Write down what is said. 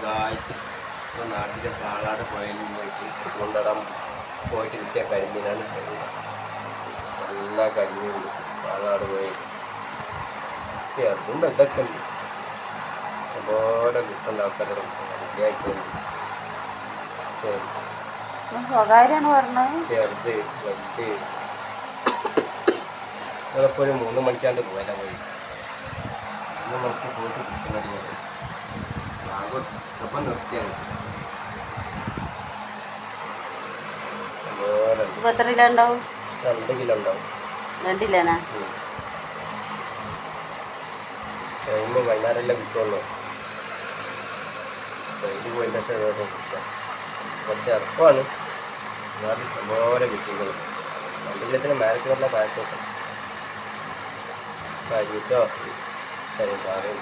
Guys നാട്ടിലെ പാലാട് പുഴയിൽ പോയിട്ട് കൊണ്ടടാൻ പോയിട്ട് കിട്ടിയ കരിമീനാണ് നല്ല കരിമീനുണ്ട് പാലാട് പുഴയിൽ. അതുകൊണ്ട് ഇതൊക്കെ ഉണ്ട് അതുപോലെ കിട്ടേണ്ട ആൾക്കാരുടെ ശരിയായിട്ടുണ്ട്. സ്വകാര്യാണ് പറഞ്ഞത്. ചെറുത് വലുത് നിങ്ങളിപ്പോൾ ഒരു 3 മണിക്കാണ്ട് പോയാൽ പോയി 3 മണിക്ക് പോയിട്ട് കിട്ടുന്നത് അപ്പം നിർത്തിയാണ്. എത്ര കിലോ ഉണ്ടാവും? 2 കിലോ ഉണ്ടാവും. 2 കിലോനാ? ടൈം വൈകുന്നേരമല്ലേ കിട്ടുള്ളൂ. ഡെയിലി പോയിൻ്റെ ശേഷം കിട്ടാം. കുറച്ച് ഇറക്കമാണ് എന്നാലും ഇഷ്ടംപോലെ കിട്ടിയത്. 2 കിലത്തിന് മേലേക്ക് വന്ന പാക്കൊക്കെ കഴിഞ്ഞിട്ടോ ശരി പറയും.